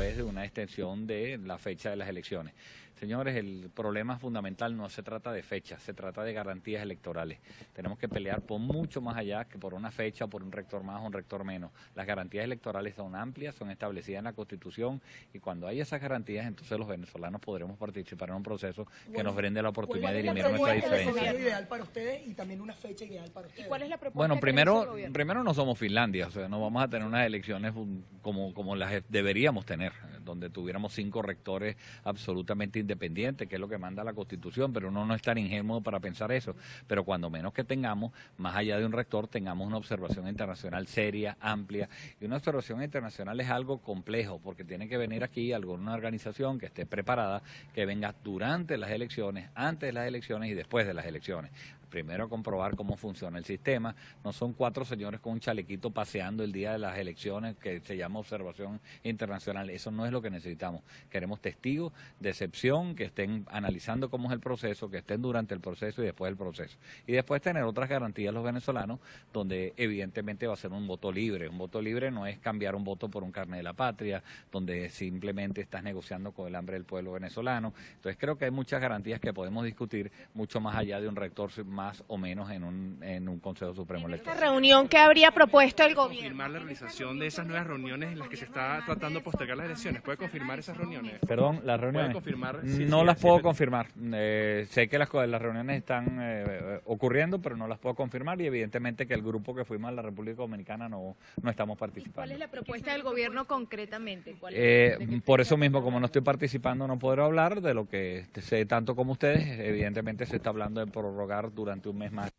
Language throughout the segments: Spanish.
través de una extensión de la fecha de las elecciones. Señores, el problema fundamental no se trata de fechas, se trata de garantías electorales. Tenemos que pelear por mucho más allá que por una fecha, por un rector más o un rector menos. Las garantías electorales son amplias, son establecidas en la Constitución y cuando hay esas garantías, entonces los venezolanos podremos participar en un proceso que nos brinde la oportunidad de eliminar nuestra diferencia. ¿Cuál es el escenario ideal para ustedes y también una fecha ideal para ustedes? ¿Y cuál es la propuesta? Bueno, primero no somos Finlandia, o sea, no vamos a tener unas elecciones como las deberíamos tener, donde tuviéramos 5 rectores absolutamente independientes, que es lo que manda la Constitución, pero uno no es tan ingenuo para pensar eso. Pero cuando menos que tengamos, más allá de un rector, tengamos una observación internacional seria, amplia, y una observación internacional es algo complejo, porque tiene que venir aquí alguna organización que esté preparada, que venga durante las elecciones, antes de las elecciones y después de las elecciones. Primero comprobar cómo funciona el sistema. No son 4 señores con un chalequito paseando el día de las elecciones que se llama observación internacional. Eso no es lo que necesitamos. Queremos testigos de excepción que estén analizando cómo es el proceso, que estén durante el proceso y después del proceso. Y después tener otras garantías los venezolanos, donde evidentemente va a ser un voto libre. Un voto libre no es cambiar un voto por un carnet de la patria, donde simplemente estás negociando con el hambre del pueblo venezolano. Entonces creo que hay muchas garantías que podemos discutir mucho más allá de un rector más o menos en un Consejo Supremo Electoral. ¿Esta reunión que habría propuesto el gobierno? ¿Confirmar la realización de esas nuevas reuniones en las que se está tratando de postergar las elecciones? ¿Puede confirmar esas reuniones? Perdón, las reuniones. ¿Puede confirmar? No las puedo confirmar. Sé que las reuniones están ocurriendo, pero no las puedo confirmar y evidentemente que el grupo que fuimos a la República Dominicana no estamos participando. ¿Cuál es la propuesta del gobierno concretamente? Por eso mismo, como no estoy participando, no podré hablar de lo que sé tanto como ustedes. Evidentemente se está hablando de prorrogar durante un mes más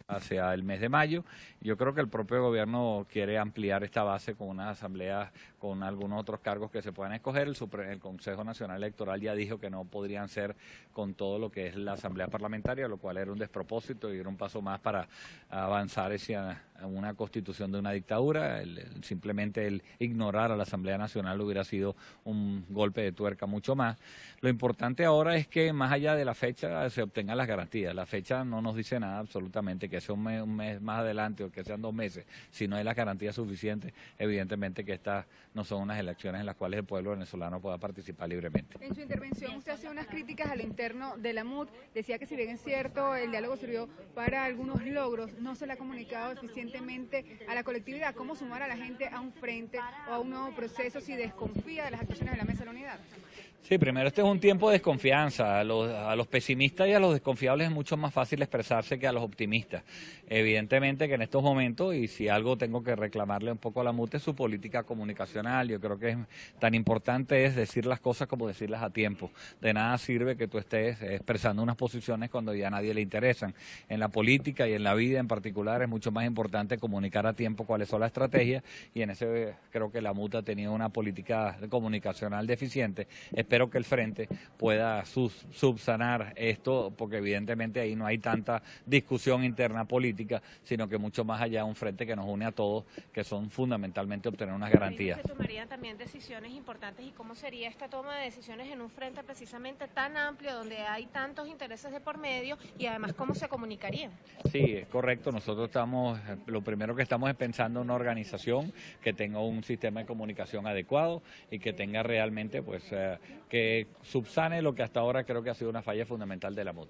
hacia el mes de mayo. Yo creo que el propio gobierno quiere ampliar esta base con unas asambleas, con algunos otros cargos que se puedan escoger. El Consejo Nacional Electoral ya dijo que no podrían ser con todo lo que es la asamblea parlamentaria, lo cual era un despropósito y era un paso más para avanzar hacia una constitución de una dictadura. Simplemente el ignorar a la Asamblea Nacional hubiera sido un golpe de tuerca mucho más. Lo importante ahora es que más allá de la fecha se obtengan las garantías. La fecha no nos dice nada absolutamente, que sea un mes más adelante o que sean 2 meses. Si no hay las garantías suficientes, evidentemente que estas no son unas elecciones en las cuales el pueblo venezolano pueda participar libremente. En su intervención usted hacía unas críticas a lo interno de la MUD. Decía que si bien es cierto, el diálogo sirvió para algunos logros, no se le ha comunicado eficientemente a la colectividad. ¿Cómo sumar a la gente a un frente o a un nuevo proceso si desconfía de las actuaciones de la Mesa de la Unidad? Sí, primero este es un tiempo de desconfianza. A los pesimistas y a los desconfiables es mucho más fácil expresarse que a los optimistas. Evidentemente que en estos momentos, y si algo tengo que reclamarle un poco a la MUT, es su política comunicacional. Yo creo que es tan importante es decir las cosas como decirlas a tiempo. De nada sirve que tú estés expresando unas posiciones cuando ya a nadie le interesan. En la política y en la vida en particular es mucho más importante comunicar a tiempo cuáles son las estrategias y en ese creo que la MUT ha tenido una política comunicacional deficiente. Espero que el Frente pueda subsanar esto, porque evidentemente ahí no hay tanta discusión interna política, sino que mucho más allá un frente que nos une a todos, que son fundamentalmente obtener unas garantías. ¿Se tomarían también decisiones importantes y cómo sería esta toma de decisiones en un frente precisamente tan amplio, donde hay tantos intereses de por medio y además cómo se comunicarían? Sí, es correcto. Nosotros lo primero que estamos es pensando en una organización que tenga un sistema de comunicación adecuado y que tenga realmente que subsane lo que hasta ahora creo que ha sido una falla fundamental de la MUT.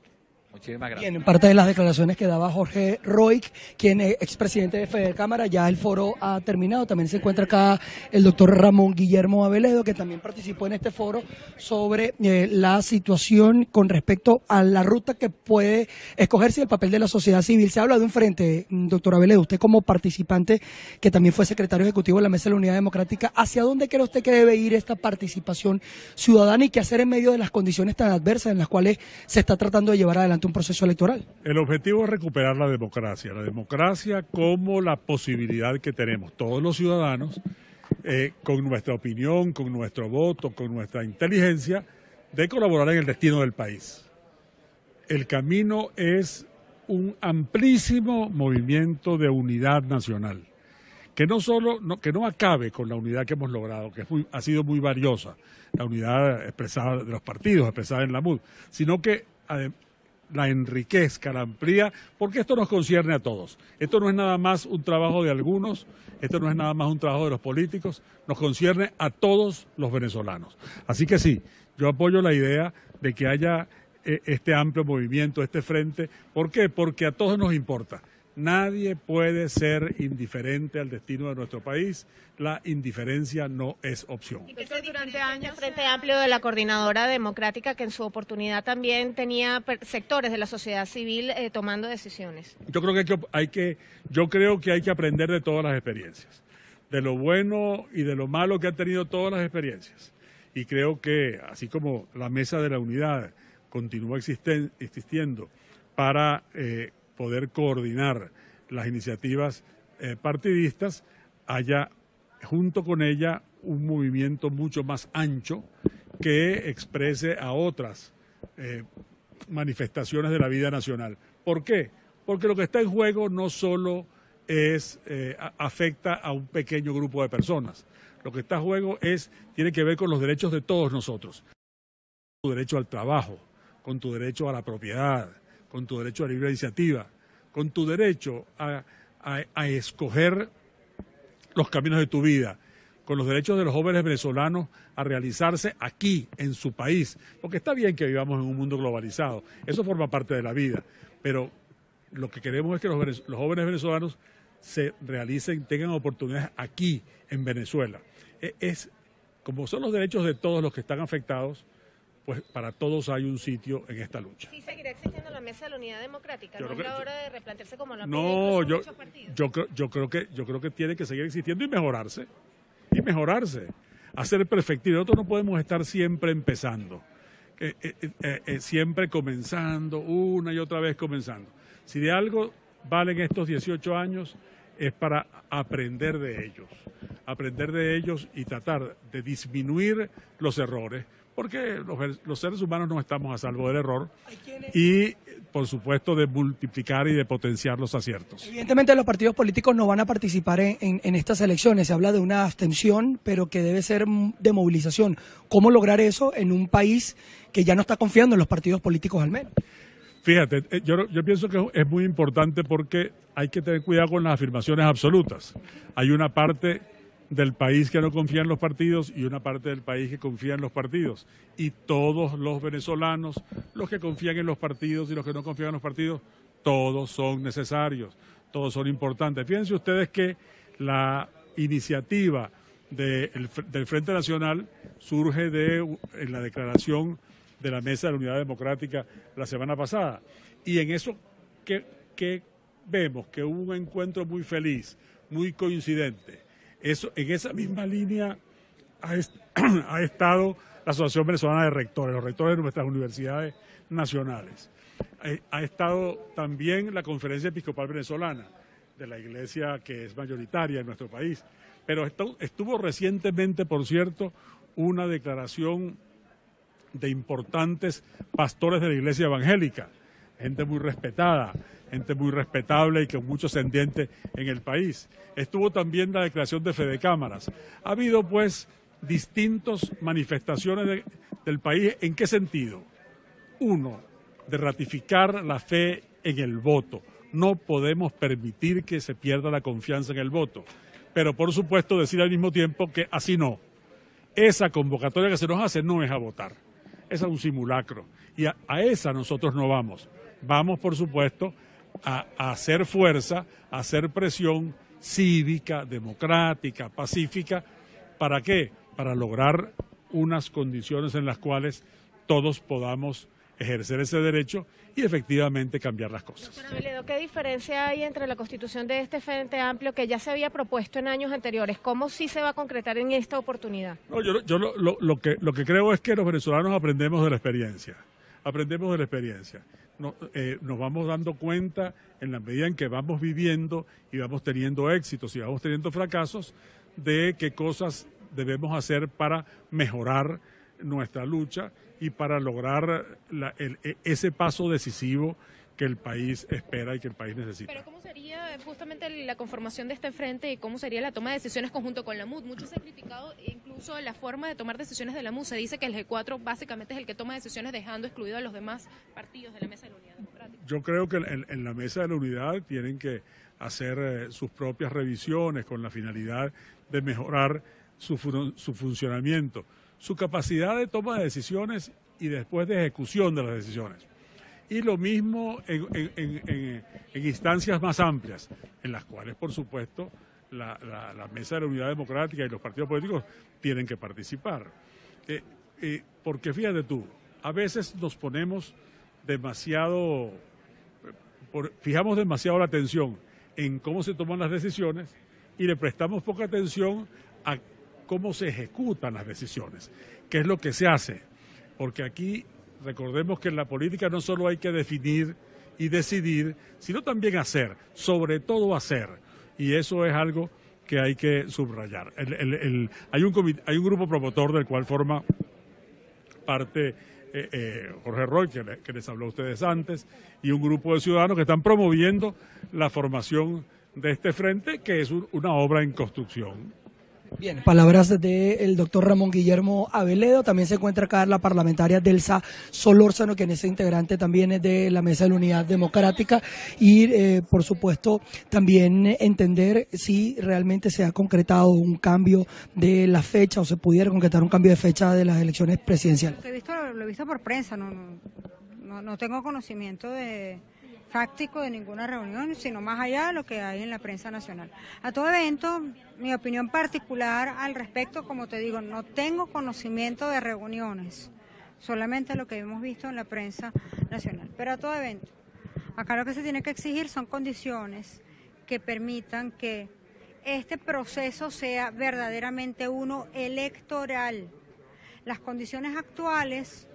Muchísimas gracias. Bien, en parte de las declaraciones que daba Jorge Roig, quien es expresidente de Federcámara, ya el foro ha terminado. También se encuentra acá el doctor Ramón Guillermo Aveledo, que también participó en este foro sobre la situación con respecto a la ruta que puede escogerse y el papel de la sociedad civil. Se habla de un frente, doctor Aveledo, usted como participante, que también fue secretario ejecutivo de la Mesa de la Unidad Democrática, ¿hacia dónde cree usted que debe ir esta participación ciudadana y qué hacer en medio de las condiciones tan adversas en las cuales se está tratando de llevar adelante un proceso electoral? El objetivo es recuperar la democracia como la posibilidad que tenemos todos los ciudadanos, con nuestra opinión, con nuestro voto, con nuestra inteligencia, de colaborar en el destino del país. El camino es un amplísimo movimiento de unidad nacional, que no acabe con la unidad que hemos logrado, que ha sido muy valiosa, la unidad expresada de los partidos, expresada en la MUD, sino que la enriquezca, la amplía, porque esto nos concierne a todos. Esto no es nada más un trabajo de algunos, esto no es nada más un trabajo de los políticos, nos concierne a todos los venezolanos. Así que sí, yo apoyo la idea de que haya este amplio movimiento, este frente. ¿Por qué? Porque a todos nos importa. Nadie puede ser indiferente al destino de nuestro país. La indiferencia no es opción. Y que durante años el Frente Amplio de la Coordinadora Democrática, que en su oportunidad también tenía sectores de la sociedad civil tomando decisiones. Yo creo que hay que aprender de todas las experiencias, de lo bueno y de lo malo que han tenido todas las experiencias. Y creo que así como la Mesa de la Unidad continúa existiendo para poder coordinar las iniciativas partidistas, haya junto con ella un movimiento mucho más ancho que exprese a otras manifestaciones de la vida nacional. ¿Por qué? Porque lo que está en juego no solo afecta a un pequeño grupo de personas. Lo que está en juego tiene que ver con los derechos de todos nosotros. Tu derecho al trabajo, con tu derecho a la propiedad, con tu derecho a la libre iniciativa, con tu derecho a escoger los caminos de tu vida, con los derechos de los jóvenes venezolanos a realizarse aquí, en su país. Porque está bien que vivamos en un mundo globalizado, eso forma parte de la vida, pero lo que queremos es que los jóvenes venezolanos se realicen, tengan oportunidades aquí, en Venezuela. Como son los derechos de todos los que están afectados, pues para todos hay un sitio en esta lucha. ¿Sí seguirá existiendo la Mesa de la Unidad Democrática? ¿No es la hora de replantearse como la No, yo creo que tiene que seguir existiendo y mejorarse, hacer perfectible. Nosotros no podemos estar siempre empezando, siempre comenzando, una y otra vez comenzando. Si de algo valen estos 18 años, es para aprender de ellos y tratar de disminuir los errores, porque los seres humanos no estamos a salvo del error y, por supuesto, de multiplicar y de potenciar los aciertos. Evidentemente los partidos políticos no van a participar en estas elecciones. Se habla de una abstención, pero que debe ser de movilización. ¿Cómo lograr eso en un país que ya no está confiando en los partidos políticos al menos? Fíjate, yo pienso que es muy importante porque hay que tener cuidado con las afirmaciones absolutas. Hay una parte del país que no confía en los partidos y una parte del país que confía en los partidos. Y todos los venezolanos, los que confían en los partidos y los que no confían en los partidos, todos son necesarios, todos son importantes. Fíjense ustedes que la iniciativa del Frente Nacional surge en la declaración de la Mesa de la Unidad Democrática la semana pasada. Y en eso que vemos que hubo un encuentro muy feliz, muy coincidente. En esa misma línea ha estado la Asociación Venezolana de Rectores, los rectores de nuestras universidades nacionales. Ha estado también la Conferencia Episcopal Venezolana, de la iglesia que es mayoritaria en nuestro país. Pero estuvo recientemente, por cierto, una declaración de importantes pastores de la iglesia evangélica, gente muy respetada, gente muy respetable y con mucho ascendiente en el país. Estuvo también la declaración de Fedecámaras. Ha habido, pues, distintas manifestaciones del país. ¿En qué sentido? Uno, de ratificar la fe en el voto. No podemos permitir que se pierda la confianza en el voto. Pero, por supuesto, decir al mismo tiempo que así no. Esa convocatoria que se nos hace no es a votar. Esa es un simulacro. Y a esa nosotros no vamos. Vamos, por supuesto, a hacer fuerza, a hacer presión cívica, democrática, pacífica. ¿Para qué? Para lograr unas condiciones en las cuales todos podamos ejercer ese derecho y efectivamente cambiar las cosas. Doctor Aveledo, ¿qué diferencia hay entre la constitución de este Frente Amplio que ya se había propuesto en años anteriores? ¿Cómo sí se va a concretar en esta oportunidad? No, yo lo que creo es que los venezolanos aprendemos de la experiencia. Nos vamos dando cuenta en la medida en que vamos viviendo y vamos teniendo éxitos y vamos teniendo fracasos de qué cosas debemos hacer para mejorar nuestra lucha y para lograr ese paso decisivo que el país espera y que el país necesita. Pero ¿cómo sería justamente la conformación de este frente y cómo sería la toma de decisiones conjunto con la MUD? Mucho se ha criticado incluso la forma de tomar decisiones de la MUD. Se dice que el G4 básicamente es el que toma decisiones dejando excluido a los demás partidos de la Mesa de la Unidad Democrática. Yo creo que en la Mesa de la Unidad tienen que hacer sus propias revisiones con la finalidad de mejorar su funcionamiento, su capacidad de toma de decisiones y después de ejecución de las decisiones. Y lo mismo en instancias más amplias, en las cuales, por supuesto, la Mesa de la Unidad Democrática y los partidos políticos tienen que participar. Porque fíjate tú, a veces nos ponemos fijamos demasiado la atención en cómo se toman las decisiones y le prestamos poca atención a cómo se ejecutan las decisiones, qué es lo que se hace. Porque aquí, recordemos que en la política no solo hay que definir y decidir, sino también hacer, sobre todo hacer. Y eso es algo que hay que subrayar. Hay un grupo promotor del cual forma parte Jorge Roy, que les habló a ustedes antes, y un grupo de ciudadanos que están promoviendo la formación de este frente, que es una obra en construcción. Bien, palabras del doctor Ramón Guillermo Aveledo. También se encuentra acá la parlamentaria Delsa Solórzano, quien es integrante también de la Mesa de la Unidad Democrática, y por supuesto también entender si realmente se ha concretado un cambio de la fecha o se pudiera concretar un cambio de fecha de las elecciones presidenciales. Lo he visto por prensa, no tengo conocimiento fáctico de ninguna reunión, sino más allá de lo que hay en la prensa nacional. A todo evento, mi opinión particular al respecto, como te digo, no tengo conocimiento de reuniones, solamente lo que hemos visto en la prensa nacional. Pero a todo evento, acá lo que se tiene que exigir son condiciones que permitan que este proceso sea verdaderamente uno electoral. Las condiciones actuales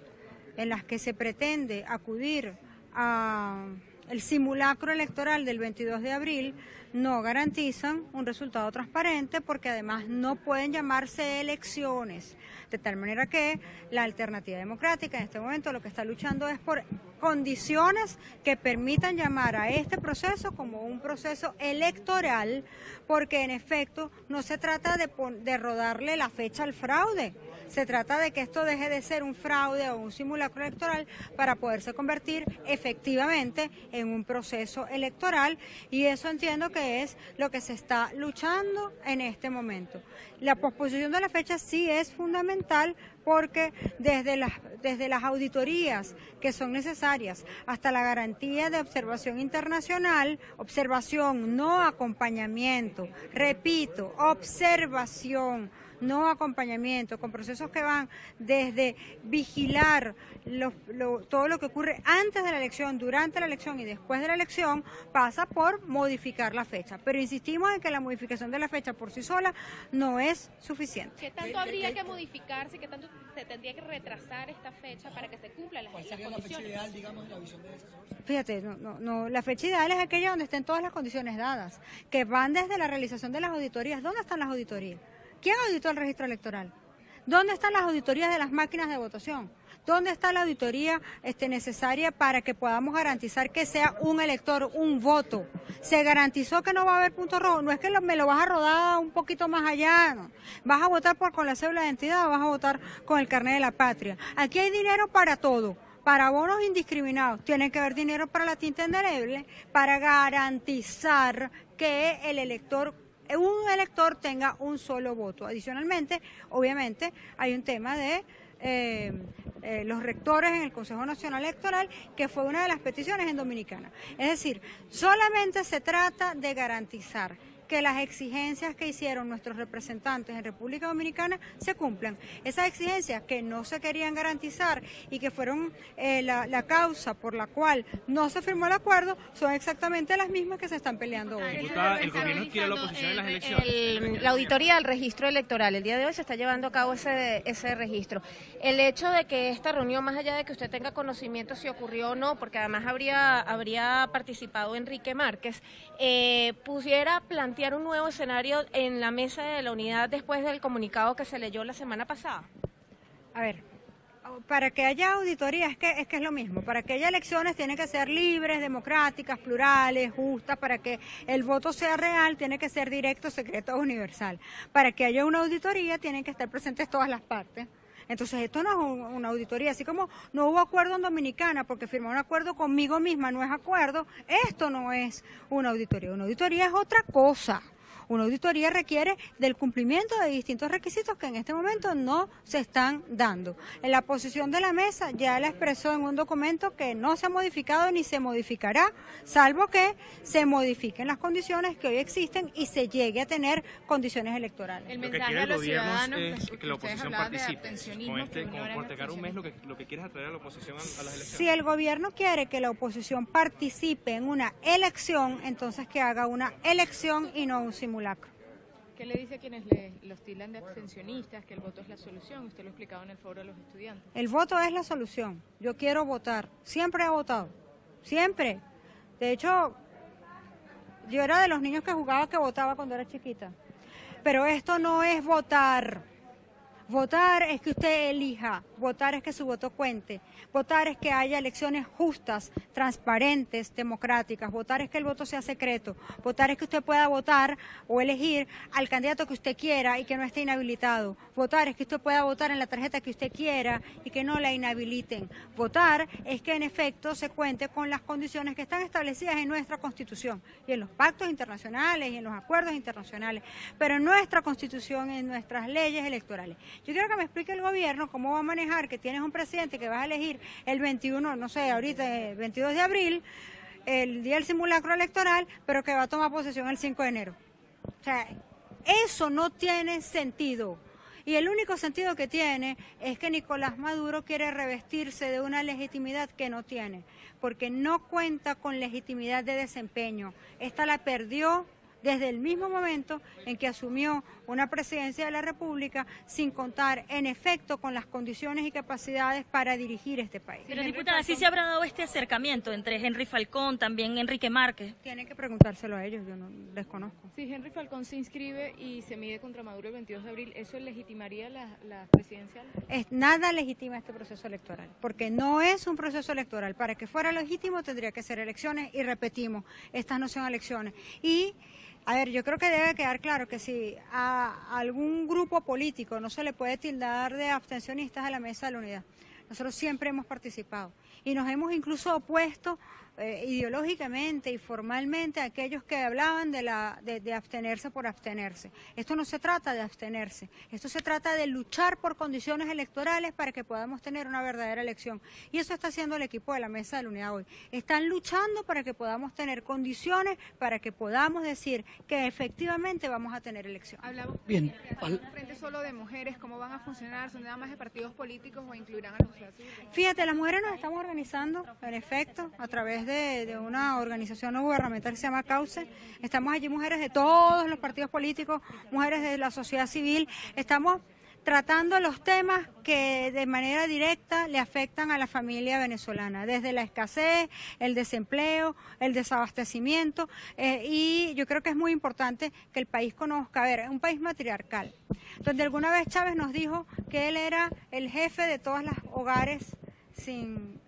en las que se pretende acudir a el simulacro electoral del 22 de abril no garantizan un resultado transparente, porque además no pueden llamarse elecciones, de tal manera que la Alternativa Democrática en este momento lo que está luchando es por condiciones que permitan llamar a este proceso como un proceso electoral, porque en efecto no se trata de rodarle la fecha al fraude. Se trata de que esto deje de ser un fraude o un simulacro electoral para poderse convertir efectivamente en un proceso electoral, y eso entiendo que es lo que se está luchando en este momento. La posposición de la fecha sí es fundamental, porque desde las auditorías que son necesarias hasta la garantía de observación internacional, observación, no acompañamiento, repito, observación, no acompañamiento, con procesos que van desde vigilar todo lo que ocurre antes de la elección, durante la elección y después de la elección, pasa por modificar la fecha. Pero insistimos en que la modificación de la fecha por sí sola no es suficiente. ¿Qué tanto habría que modificarse, qué tanto se tendría que retrasar esta fecha para que se cumplan las condiciones? ¿Cuál sería la fecha ideal, digamos, en la visión de ese source? Fíjate, la fecha ideal es aquella donde estén todas las condiciones dadas, que van desde la realización de las auditorías. ¿Dónde están las auditorías? ¿Quién auditó el registro electoral? ¿Dónde están las auditorías de las máquinas de votación? ¿Dónde está la auditoría necesaria para que podamos garantizar que sea un elector, un voto? Se garantizó que no va a haber punto rojo. No es que me lo vas a rodar un poquito más allá, no. Vas a votar con la cédula de identidad o vas a votar con el carnet de la patria. Aquí hay dinero para todo. Para bonos indiscriminados, tiene que haber dinero para la tinta indeleble, para garantizar que un elector tenga un solo voto. Adicionalmente, obviamente, hay un tema de los rectores en el Consejo Nacional Electoral, que fue una de las peticiones en Dominicana. Es decir, solamente se trata de garantizar que las exigencias que hicieron nuestros representantes en República Dominicana se cumplan. Esas exigencias que no se querían garantizar y que fueron la causa por la cual no se firmó el acuerdo son exactamente las mismas que se están peleando hoy. Diputada, el gobierno quiere la oposición en las elecciones. La auditoría del registro electoral, el día de hoy se está llevando a cabo ese registro. El hecho de que esta reunión, más allá de que usted tenga conocimiento si ocurrió o no, porque además habría participado Enrique Márquez, pudiera plantear un nuevo escenario en la Mesa de la Unidad después del comunicado que se leyó la semana pasada. A ver, Para que haya auditoría es que es lo mismo. Para que haya elecciones tienen que ser libres, democráticas, plurales, justas. Para que el voto sea real tiene que ser directo, secreto, universal. Para que haya una auditoría tienen que estar presentes todas las partes. Entonces esto no es una auditoría, así como no hubo acuerdo en Dominicana porque firmó un acuerdo conmigo misma, no es acuerdo, esto no es una auditoría es otra cosa. Una auditoría requiere del cumplimiento de distintos requisitos que en este momento no se están dando. En la posición de la mesa ya la expresó en un documento que no se ha modificado ni se modificará, salvo que se modifiquen las condiciones que hoy existen y se llegue a tener condiciones electorales. El mensaje a los ciudadanos es que la oposición participe. Con postergar un mes, lo que quiere es atraer a la oposición a las elecciones. Si el gobierno quiere que la oposición participe en una elección, entonces que haga una elección y no un simulacro. ¿Qué le dice a quienes los tildan de abstencionistas, que el voto es la solución? Usted lo ha explicado en el foro de los estudiantes. El voto es la solución. Yo quiero votar. Siempre he votado. Siempre. De hecho, yo era de los niños que jugaba que votaba cuando era chiquita. Pero esto no es votar. Votar es que usted elija, votar es que su voto cuente, votar es que haya elecciones justas, transparentes, democráticas, votar es que el voto sea secreto, votar es que usted pueda votar o elegir al candidato que usted quiera y que no esté inhabilitado, votar es que usted pueda votar en la tarjeta que usted quiera y que no la inhabiliten, votar es que en efecto se cuente con las condiciones que están establecidas en nuestra Constitución y en los pactos internacionales y en los acuerdos internacionales, pero en nuestra Constitución y en nuestras leyes electorales. Yo quiero que me explique el gobierno cómo va a manejar que tienes un presidente que vas a elegir el 21, no sé, ahorita el 22 de abril, el día del simulacro electoral, pero que va a tomar posesión el 5 de enero. O sea, eso no tiene sentido. Y el único sentido que tiene es que Nicolás Maduro quiere revestirse de una legitimidad que no tiene, porque no cuenta con legitimidad de desempeño. Esta la perdió desde el mismo momento en que asumió una presidencia de la República sin contar en efecto con las condiciones y capacidades para dirigir este país. Pero diputada, ¿sí se habrá dado este acercamiento entre Henry Falcón, también Enrique Márquez? Tienen que preguntárselo a ellos, yo no desconozco. Si Henry Falcón se inscribe y se mide contra Maduro el 22 de abril, ¿eso legitimaría la presidencial? Nada legitima este proceso electoral, porque no es un proceso electoral. Para que fuera legítimo tendría que ser elecciones y repetimos, estas no son elecciones. Y a ver, yo creo que debe quedar claro que si a algún grupo político no se le puede tildar de abstencionistas a la mesa de la unidad. Nosotros siempre hemos participado y nos hemos incluso opuesto ideológicamente y formalmente a aquellos que hablaban de abstenerse por abstenerse. Esto no se trata de abstenerse, esto se trata de luchar por condiciones electorales para que podamos tener una verdadera elección. Y eso está haciendo el equipo de la Mesa de la Unidad hoy. Están luchando para que podamos tener condiciones, para que podamos decir que efectivamente vamos a tener elección. Hablamos Bien. un frente solo de mujeres, ¿cómo van a funcionar? ¿Son nada más de partidos políticos o incluirán a los sociedad civil? Fíjate, las mujeres nos estamos organizando, en efecto, a través de una organización no gubernamental que se llama Cauce. Estamos allí mujeres de todos los partidos políticos, mujeres de la sociedad civil. Estamos tratando los temas que de manera directa le afectan a la familia venezolana, desde la escasez, el desempleo, el desabastecimiento, y yo creo que es muy importante que el país conozca, a ver, es un país matriarcal, donde alguna vez Chávez nos dijo que él era el jefe de todos los hogares sin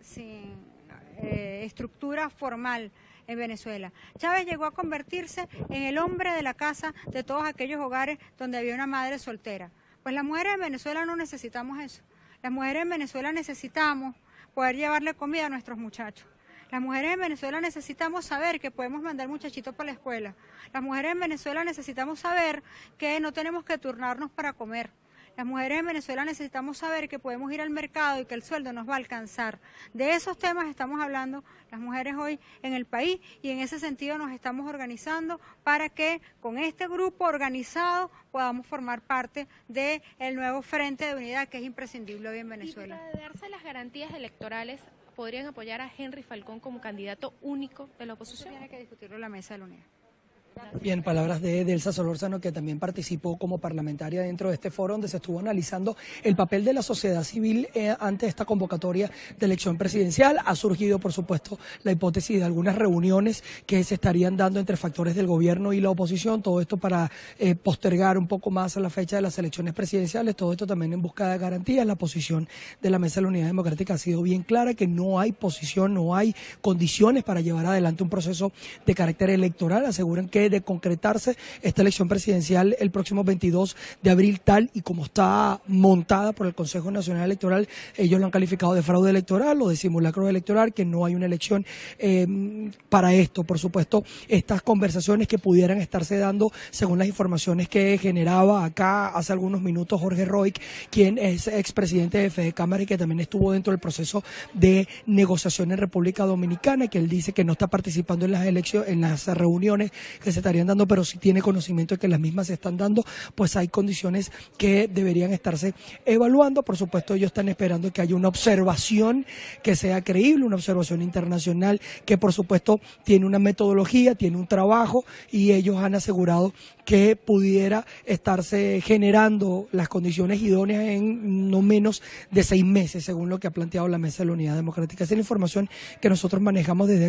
estructura formal en Venezuela. Chávez llegó a convertirse en el hombre de la casa de todos aquellos hogares donde había una madre soltera. Pues las mujeres en Venezuela no necesitamos eso. Las mujeres en Venezuela necesitamos poder llevarle comida a nuestros muchachos. Las mujeres en Venezuela necesitamos saber que podemos mandar muchachitos para la escuela. Las mujeres en Venezuela necesitamos saber que no tenemos que turnarnos para comer. Las mujeres en Venezuela necesitamos saber que podemos ir al mercado y que el sueldo nos va a alcanzar. De esos temas estamos hablando las mujeres hoy en el país y en ese sentido nos estamos organizando para que con este grupo organizado podamos formar parte del nuevo frente de unidad que es imprescindible hoy en Venezuela. Y para darse las garantías electorales, ¿podrían apoyar a Henry Falcón como candidato único de la oposición? Tiene que discutirlo en la Mesa de la Unidad. Bien, palabras de Delsa Solórzano, que también participó como parlamentaria dentro de este foro donde se estuvo analizando el papel de la sociedad civil ante esta convocatoria de elección presidencial. Ha surgido, por supuesto, la hipótesis de algunas reuniones que se estarían dando entre factores del gobierno y la oposición, todo esto para postergar un poco más a la fecha de las elecciones presidenciales, todo esto también en busca de garantías. La posición de la Mesa de la Unidad Democrática ha sido bien clara, que no hay posición, no hay condiciones para llevar adelante un proceso de carácter electoral. Aseguran que de concretarse esta elección presidencial el próximo 22 de abril, tal y como está montada por el Consejo Nacional Electoral, ellos lo han calificado de fraude electoral o de simulacro electoral, que no hay una elección para esto. Por supuesto, estas conversaciones que pudieran estarse dando, según las informaciones que generaba acá hace algunos minutos Jorge Roig, quien es expresidente de Fedecámara y que también estuvo dentro del proceso de negociación en República Dominicana, que él dice que no está participando en las elecciones, en las reuniones que se estarían dando, pero si tiene conocimiento de que las mismas se están dando, pues hay condiciones que deberían estarse evaluando. Por supuesto, ellos están esperando que haya una observación que sea creíble, una observación internacional que por supuesto tiene una metodología, tiene un trabajo, y ellos han asegurado que pudiera estarse generando las condiciones idóneas en no menos de 6 meses, según lo que ha planteado la Mesa de la Unidad Democrática. Esa es la información que nosotros manejamos desde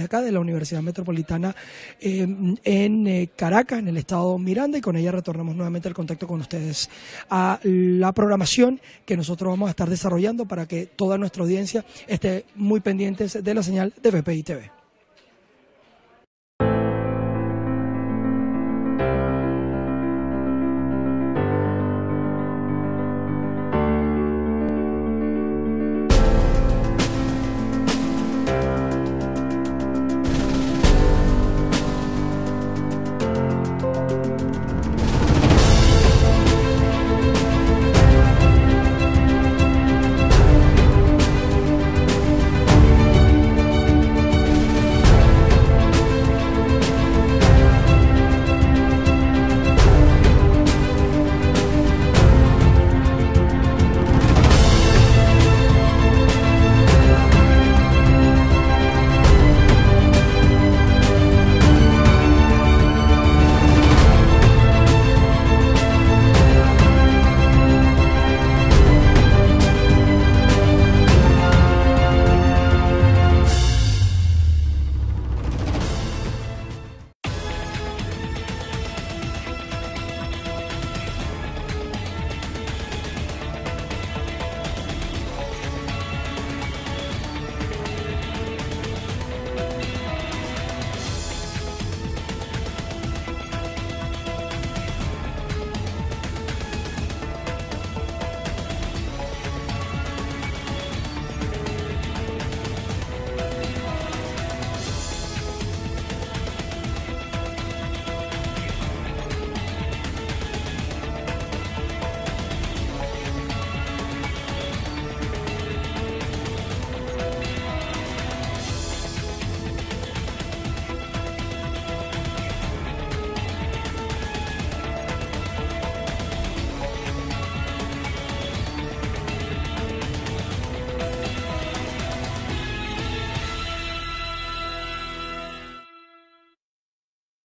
acá de la Universidad Metropolitana en Caracas, en el estado Miranda, y con ella retornamos nuevamente el contacto con ustedes a la programación que nosotros vamos a estar desarrollando para que toda nuestra audiencia esté muy pendientes de la señal de BPI TV.